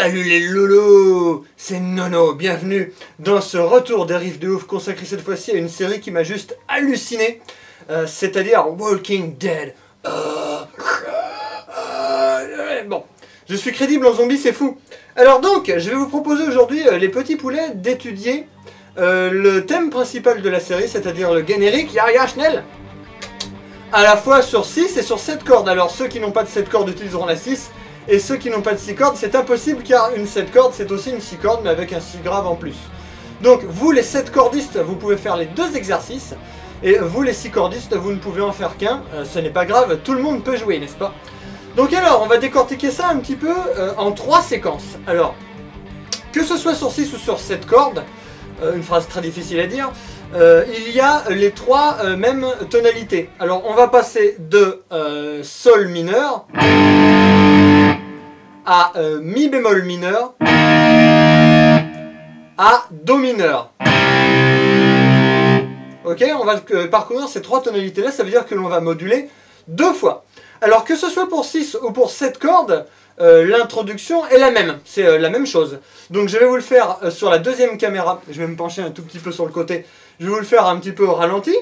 Salut les lolos, c'est Nono, bienvenue dans ce retour des riffs de ouf consacré cette fois-ci à une série qui m'a juste halluciné, c'est-à-dire Walking Dead. Bon, je suis crédible en zombie, c'est fou. Alors donc, je vais vous proposer aujourd'hui, les petits poulets, d'étudier le thème principal de la série, c'est-à-dire le générique Yaya Schnell, à la fois sur 6 et sur 7 cordes. Alors ceux qui n'ont pas de 7 cordes utiliseront la 6, et ceux qui n'ont pas de 6 cordes, c'est impossible car une 7 cordes c'est aussi une 6 cordes mais avec un si grave en plus. Donc vous les 7 cordistes, vous pouvez faire les 2 exercices, et vous les 6 cordistes, vous ne pouvez en faire qu'un, ce n'est pas grave, tout le monde peut jouer, n'est-ce pas? Donc alors, on va décortiquer ça un petit peu en 3 séquences. Alors, que ce soit sur 6 ou sur 7 cordes, une phrase très difficile à dire, il y a les 3 mêmes tonalités. Alors on va passer de Sol mineur à Mi bémol mineur à Do mineur. Ok, on va parcourir ces 3 tonalités là, ça veut dire que l'on va moduler 2 fois. Alors que ce soit pour 6 ou pour 7 cordes, l'introduction est la même, c'est la même chose. Donc je vais vous le faire sur la deuxième caméra, je vais me pencher un tout petit peu sur le côté, je vais vous le faire un petit peu au ralenti.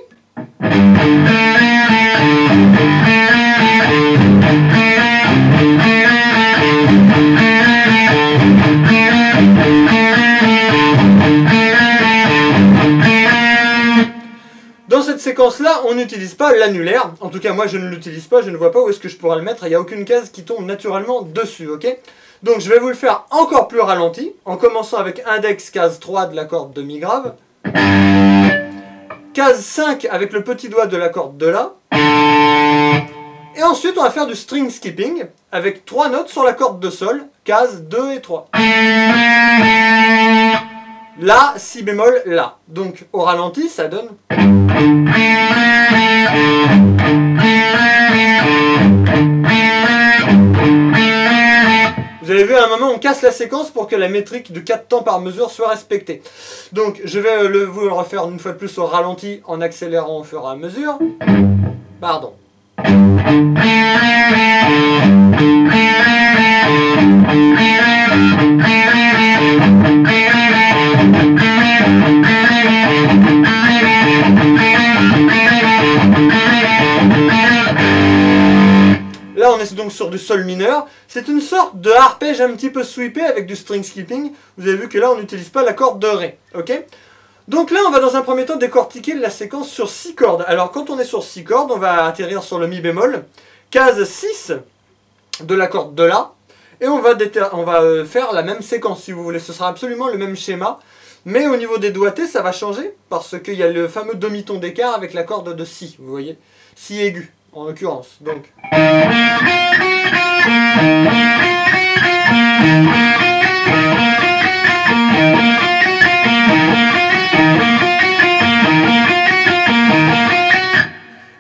Dans cette séquence-là, on n'utilise pas l'annulaire. En tout cas, moi, je ne l'utilise pas. Je ne vois pas où est-ce que je pourrais le mettre. Il n'y a aucune case qui tombe naturellement dessus, ok? Donc, je vais vous le faire encore plus ralenti, en commençant avec index case 3 de la corde de mi grave, case 5 avec le petit doigt de la corde de la, et ensuite, on va faire du string skipping avec 3 notes sur la corde de sol, case 2 et 3. La, si bémol, la. Donc, au ralenti, ça donne... Vous avez vu, à un moment, on casse la séquence pour que la métrique de 4 temps par mesure soit respectée. Donc, je vais vous le refaire une fois de plus au ralenti en accélérant au fur et à mesure. Pardon. Là on est donc sur du sol mineur, c'est une sorte de arpège un petit peu sweepé avec du string skipping, vous avez vu que là on n'utilise pas la corde de Ré, ok? Donc là on va dans un premier temps décortiquer la séquence sur 6 cordes. Alors quand on est sur 6 cordes, on va atterrir sur le Mi bémol, case 6 de la corde de La, et on va faire la même séquence si vous voulez, ce sera absolument le même schéma, mais au niveau des doigtés ça va changer, parce qu'il y a le fameux demi-ton d'écart avec la corde de Si, vous voyez, Si aigu. En l'occurrence, donc.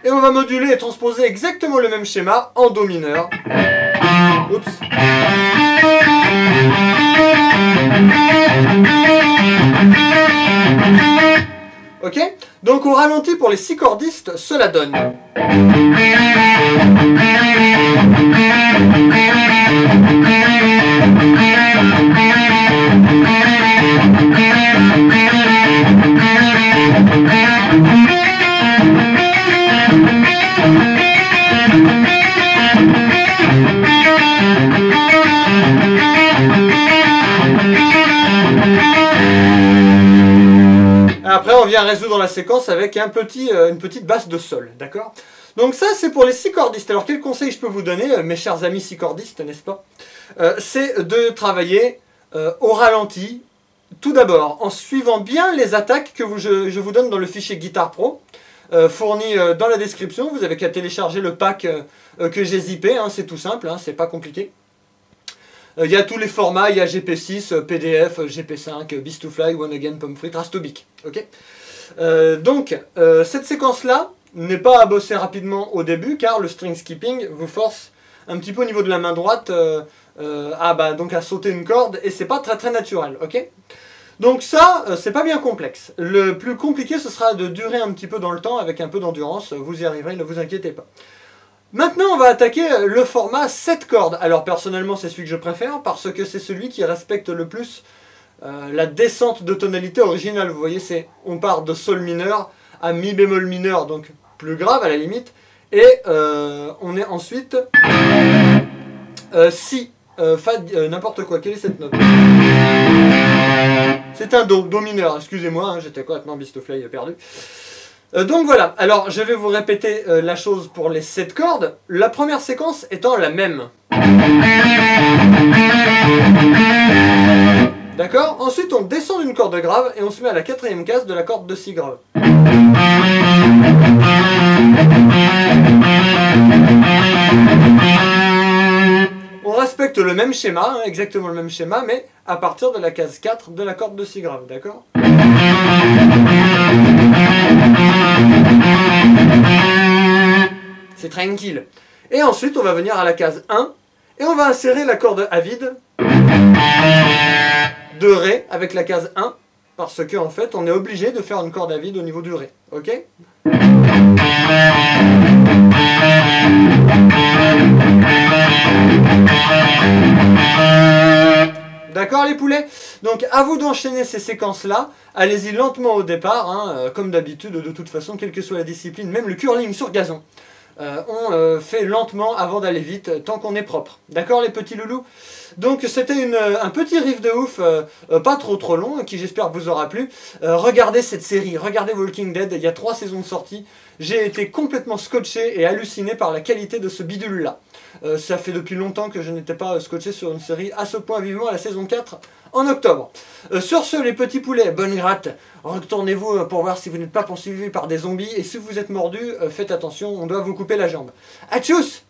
Et on va moduler et transposer exactement le même schéma en Do mineur. Oups. Ok? Donc au ralenti pour les 6 cordistes, cela donne. Après, on vient résoudre la séquence avec une petite basse de sol, d'accord? Donc ça, c'est pour les 6 cordistes. Alors, quel conseil je peux vous donner, mes chers amis 6 cordistes, n'est-ce pas? C'est de travailler au ralenti, tout d'abord, en suivant bien les attaques que je vous donne dans le fichier Guitar Pro, fourni dans la description. Vous avez qu'à télécharger le pack que j'ai zippé, hein, c'est tout simple, hein, c'est pas compliqué. Il y a tous les formats, il y a GP6, PDF, GP5, Beast2Fly, One Again, Pomfrit, Rastobic. Ok. Donc, cette séquence-là n'est pas à bosser rapidement au début, car le string skipping vous force un petit peu au niveau de la main droite à sauter une corde, et c'est pas très très naturel. Ok. Donc ça, c'est pas bien complexe. Le plus compliqué, ce sera de durer un petit peu dans le temps avec un peu d'endurance. Vous y arriverez, ne vous inquiétez pas. Maintenant, on va attaquer le format 7 cordes. Alors personnellement, c'est celui que je préfère parce que c'est celui qui respecte le plus la descente de tonalité originale. Vous voyez, on part de sol mineur à mi bémol mineur, donc plus grave à la limite. Et on est ensuite si, fa, n'importe quoi. Quelle est cette note? C'est un do mineur, excusez-moi, hein, j'étais complètement bistofly perdu. Donc voilà, alors je vais vous répéter la chose pour les 7 cordes, la première séquence étant la même. D'accord? Ensuite on descend d'une corde grave et on se met à la 4e case de la corde de si grave. On respecte le même schéma, hein, exactement le même schéma, mais à partir de la case 4 de la corde de si grave, d'accord? C'est tranquille. Et ensuite, on va venir à la case 1, et on va insérer la corde à vide de Ré avec la case 1, parce qu'en fait, on est obligé de faire une corde à vide au niveau du Ré, ok? D'accord les poulets? Donc à vous d'enchaîner ces séquences-là. Allez-y lentement au départ, hein, comme d'habitude, de toute façon, quelle que soit la discipline, même le curling sur gazon. On fait lentement avant d'aller vite, tant qu'on est propre. D'accord les petits loulous? Donc c'était un petit riff de ouf, pas trop long, qui j'espère vous aura plu. Regardez cette série, regardez Walking Dead, il y a 3 saisons de sortie. J'ai été complètement scotché et halluciné par la qualité de ce bidule-là. Ça fait depuis longtemps que je n'étais pas scotché sur une série à ce point, vivement à la saison 4 en octobre. Sur ce, les petits poulets, bonne gratte. Retournez-vous pour voir si vous n'êtes pas poursuivi par des zombies. Et si vous êtes mordu, faites attention, on doit vous couper la jambe. A tchuss!